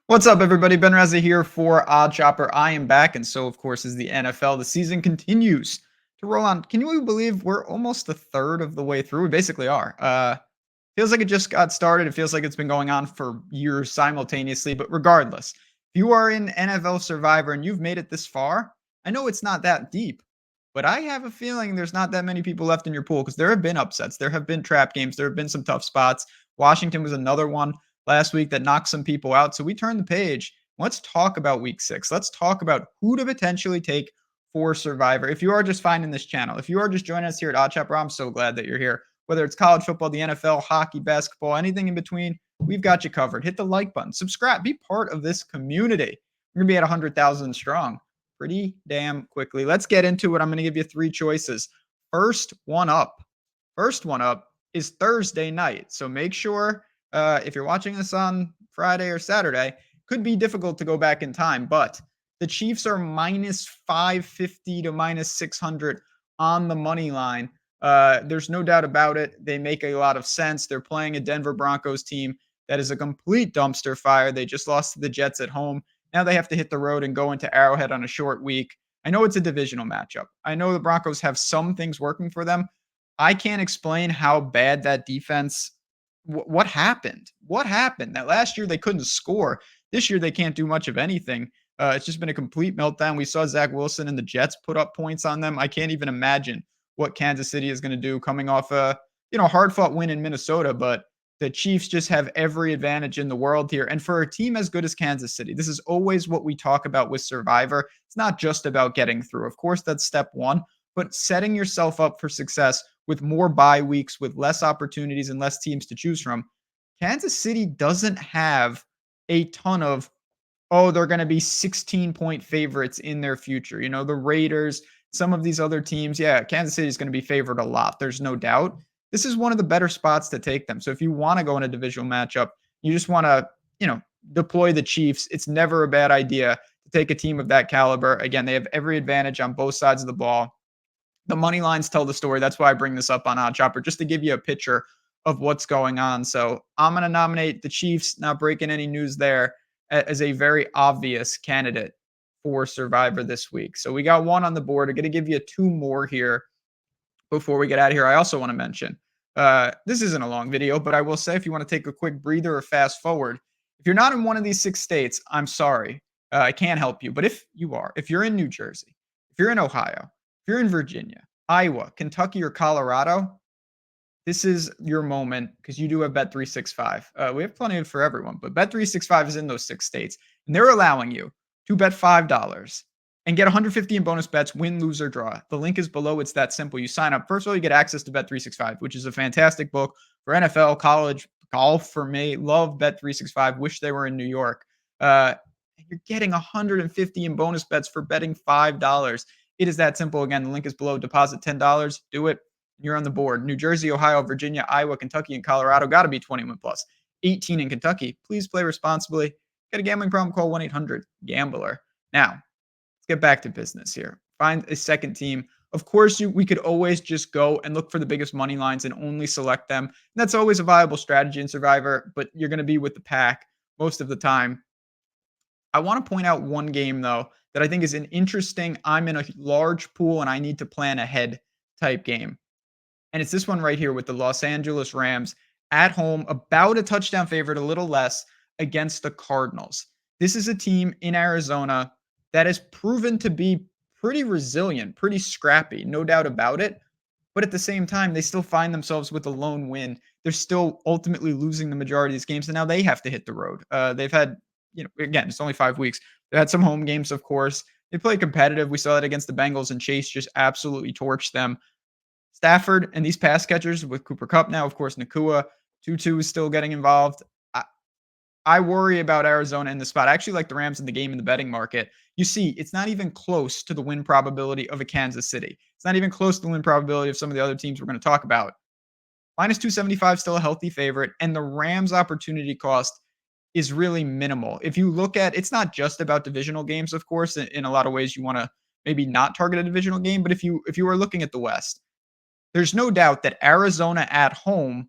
What's up, everybody? Ben Reza here for Odd Chopper. I am back, and so, of course, is the NFL. The season continues to roll on. Can you believe we're almost a third of the way through? We basically are. Feels like it just got started. It feels like it's been going on for years simultaneously. But regardless, if you are in NFL Survivor and you've made it this far, I know it's not that deep, but I have a feeling there's not that many people left in your pool because there have been upsets. There have been trap games. There have been some tough spots. Washington was another one last week that knocked some people out. So we turned the page. Let's talk about week 6. Let's talk about who to potentially take for Survivor. If you are just finding this channel, if you are just joining us here at Odd Chopper, I'm so glad that you're here. Whether it's college football, the NFL, hockey, basketball, anything in between, we've got you covered. Hit the like button, subscribe, be part of this community. We're going to be at 100,000 strong pretty damn quickly. Let's get into it. I'm going to give you 3 choices. First one up is Thursday night. So make sure if you're watching this on Friday or Saturday, could be difficult to go back in time, but the Chiefs are minus 550 to minus 600 on the money line. There's no doubt about it. They make a lot of sense. They're playing a Denver Broncos team that is a complete dumpster fire. They just lost to the Jets at home. Now they have to hit the road and go into Arrowhead on a short week. I know it's a divisional matchup. I know the Broncos have some things working for them. I can't explain how bad that defense. What happened? What happened? That last year they couldn't score. This year they can't do much of anything. It's just been a complete meltdown. We saw Zach Wilson and the Jets put up points on them. I can't even imagine what Kansas City is going to do coming off a hard fought win in Minnesota, but the Chiefs just have every advantage in the world here. And for a team as good as Kansas City, this is always what we talk about with Survivor. It's not just about getting through. Of course, that's step one, but setting yourself up for success with more bye weeks, with less opportunities and less teams to choose from. Kansas City doesn't have a ton of, they're going to be 16-point favorites in their future. The Raiders, some of these other teams, Kansas City is going to be favored a lot. There's no doubt. This is one of the better spots to take them. So if you want to go in a divisional matchup, you just want to, deploy the Chiefs. It's never a bad idea to take a team of that caliber. Again, they have every advantage on both sides of the ball. The money lines tell the story. That's why I bring this up on Odd Chopper, just to give you a picture of what's going on. So I'm going to nominate the Chiefs, not breaking any news there, as a very obvious candidate for Survivor this week. So we got one on the board. I'm going to give you 2 more here before we get out of here. I also want to mention, this isn't a long video, but I will say if you want to take a quick breather or fast forward, if you're not in one of these 6 states, I'm sorry. I can't help you. But if you are, if you're in New Jersey, if you're in Ohio, if you're in Virginia, Iowa, Kentucky, or Colorado, this is your moment because you do have Bet365. We have plenty of for everyone, but Bet365 is in those 6 states, and they're allowing you to bet $5 and get 150 in bonus bets, win, lose, or draw. The link is below. It's that simple. You sign up. First of all, you get access to Bet365, which is a fantastic book for NFL, college, golf for me. Love Bet365. Wish they were in New York. You're getting 150 in bonus bets for betting $5. It is that simple. Again, the link is below. Deposit $10. Do it. You're on the board. New Jersey, Ohio, Virginia, Iowa, Kentucky, and Colorado got to be 21 plus. 18 in Kentucky. Please play responsibly. Got a gambling problem? Call 1-800-GAMBLER. Now, let's get back to business here. Find a second team. Of course, we could always just go and look for the biggest money lines and only select them. And that's always a viable strategy in Survivor, but you're going to be with the pack most of the time. I want to point out one game, though, that I think is an interesting, I'm in a large pool and I need to plan ahead type game. And it's this one right here with the Los Angeles Rams at home, about a touchdown favorite, a little less, against the Cardinals. This is a team in Arizona that has proven to be pretty resilient, pretty scrappy, no doubt about it. But at the same time, they still find themselves with a lone win. They're still ultimately losing the majority of these games, and now they have to hit the road. They've had, again, it's only 5 weeks. They had some home games, of course. They play competitive. We saw that against the Bengals, and Chase just absolutely torched them. Stafford and these pass catchers with Cooper Kupp now, of course, Nakua, Tutu is still getting involved. I worry about Arizona in the spot. I actually like the Rams in the game in the betting market. You see, it's not even close to the win probability of a Kansas City. It's not even close to the win probability of some of the other teams we're going to talk about. Minus 275, still a healthy favorite. And the Rams' opportunity cost is really minimal. If you look at, it's not just about divisional games, of course. In a lot of ways, you want to maybe not target a divisional game. But if you are looking at the West, there's no doubt that Arizona at home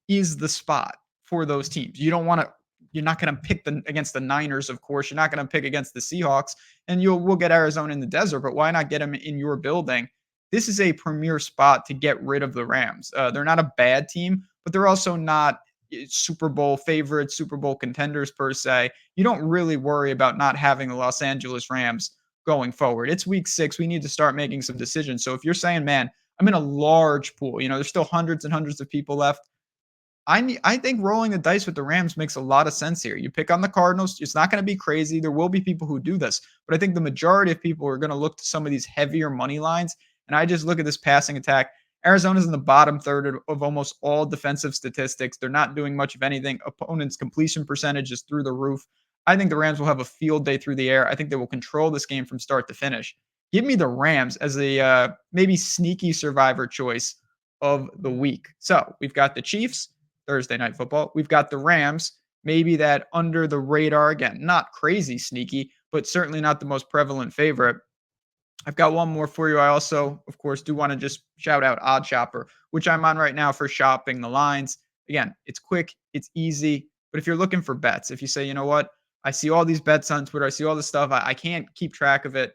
is the spot for those teams. You don't want to you're not going to pick against the Niners, of course. You're not going to pick against the Seahawks, and we'll get Arizona in the desert. But why not get them in your building? This is a premier spot to get rid of the Rams. They're not a bad team, but they're also not Super Bowl favorites, Super Bowl contenders per se. You don't really worry about not having the Los Angeles Rams going forward. It's week 6. We need to start making some decisions. So if you're saying, man, I'm in a large pool, there's still hundreds and hundreds of people left. I think rolling the dice with the Rams makes a lot of sense here. You pick on the Cardinals. It's not going to be crazy. There will be people who do this, but I think the majority of people are going to look to some of these heavier money lines. And I just look at this passing attack. Arizona's in the bottom third of almost all defensive statistics. They're not doing much of anything. Opponents' completion percentage is through the roof. I think the Rams will have a field day through the air. I think they will control this game from start to finish. Give me the Rams as a maybe sneaky survivor choice of the week. So we've got the Chiefs, Thursday Night Football. We've got the Rams, maybe that under the radar, again, not crazy sneaky, but certainly not the most prevalent favorite. I've got one more for you. I also, of course, do want to just shout out Odd Shopper, which I'm on right now for shopping the lines. Again, it's quick, it's easy. But if you're looking for bets, if you say, you know what, I see all these bets on Twitter, I see all this stuff, I can't keep track of it.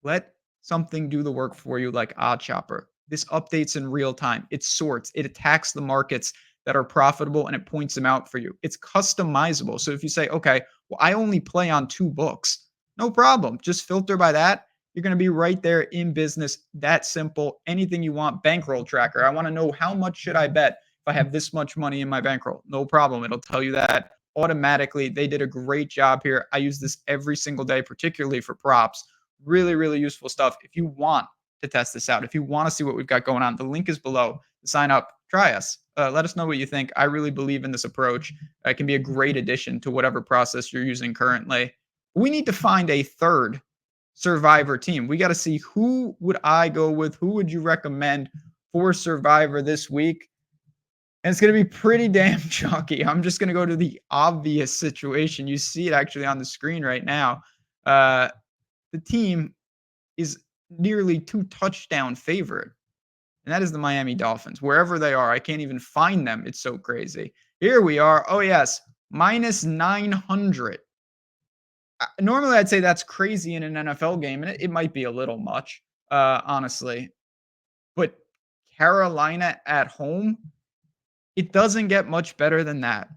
Let something do the work for you like Odd Shopper. This updates in real time. It sorts, it attacks the markets that are profitable and it points them out for you. It's customizable. So if you say, okay, well, I only play on 2 books, no problem. Just filter by that. You're going to be right there in business. That simple. Anything you want. Bankroll tracker. I want to know how much should I bet if I have this much money in my bankroll. No problem. It'll tell you that automatically. They did a great job here. I use this every single day, particularly for props. Really, really useful stuff. If you want to test this out, if you want to see what we've got going on, the link is below. Sign up. Try us. Let us know what you think. I really believe in this approach. It can be a great addition to whatever process you're using currently. We need to find a third survivor team. We got to see, who would I go with? Who would you recommend for survivor this week? And it's going to be pretty damn chalky. I'm just going to go to the obvious situation. You see it actually on the screen right now. The team is nearly 2 touchdown favorite, and that is the Miami Dolphins. Wherever they are, I can't even find them. It's so crazy. Here we are. Oh, yes, minus 900. Normally, I'd say that's crazy in an NFL game, and it might be a little much, honestly. But Carolina at home, it doesn't get much better than that.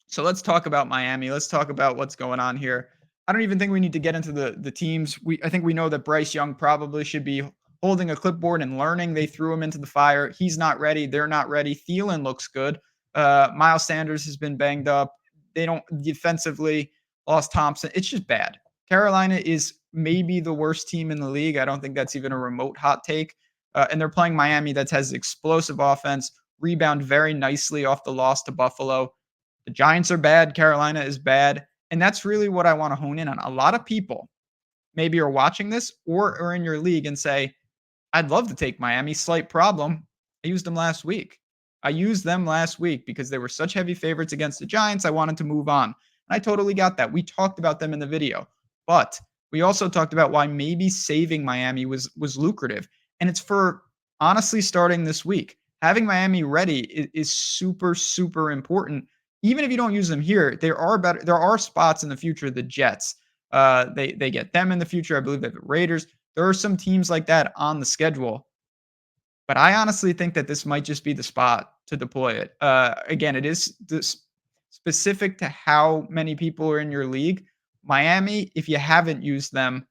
So let's talk about Miami. Let's talk about what's going on here. I don't even think we need to get into the teams. I think we know that Bryce Young probably should be holding a clipboard and learning. They threw him into the fire. He's not ready. They're not ready. Thielen looks good. Miles Sanders has been banged up. They don't defensively. Lost Thompson. It's just bad. Carolina is maybe the worst team in the league. I don't think that's even a remote hot take. And they're playing Miami that has explosive offense, rebound very nicely off the loss to Buffalo. The Giants are bad. Carolina is bad. And that's really what I want to hone in on. A lot of people maybe are watching this or are in your league and say, I'd love to take Miami. Slight problem. I used them last week. Because they were such heavy favorites against the Giants. I wanted to move on. I totally got that. We talked about them in the video, but we also talked about why maybe saving Miami was lucrative. And it's for honestly starting this week. Having Miami ready is super, super important. Even if you don't use them here, there are spots in the future. The Jets, they get them in the future. I believe they have the Raiders. There are some teams like that on the schedule. But I honestly think that this might just be the spot to deploy it. Again, it is specific to how many people are in your league. Miami, if you haven't used them, I'm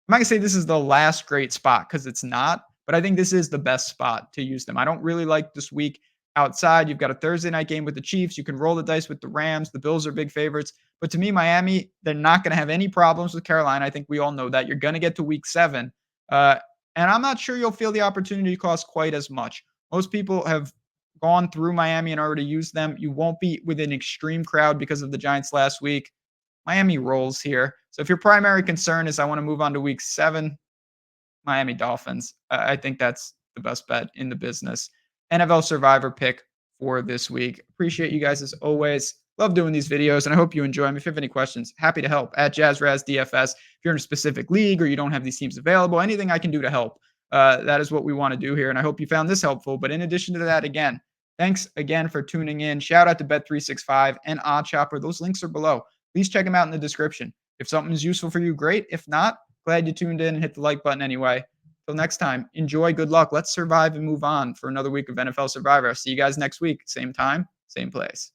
not going to say this is the last great spot because it's not, but I think this is the best spot to use them. I don't really like this week outside. You've got a Thursday night game with the Chiefs. You can roll the dice with the Rams. The Bills are big favorites. But to me, Miami, they're not going to have any problems with Carolina. I think we all know that. You're going to get to week 7. And I'm not sure you'll feel the opportunity cost quite as much. Most people have gone through Miami and already used them. You won't be with an extreme crowd because of the Giants last week. Miami rolls here. So if your primary concern is I want to move on to week 7, Miami Dolphins, I think that's the best bet in the business. NFL Survivor pick for this week. Appreciate you guys as always. Love doing these videos, and I hope you enjoy them. If you have any questions, happy to help at JazzRazDFS. If you're in a specific league or you don't have these teams available, anything I can do to help, that is what we want to do here, and I hope you found this helpful. But in addition to that, again, Thanks again for tuning in. Shout out to Bet365 and OddChopper. Those links are below. Please check them out in the description. If something is useful for you, great. If not, glad you tuned in and hit the like button anyway. Till next time, enjoy, good luck. Let's survive and move on for another week of NFL Survivor. I'll see you guys next week. Same time, same place.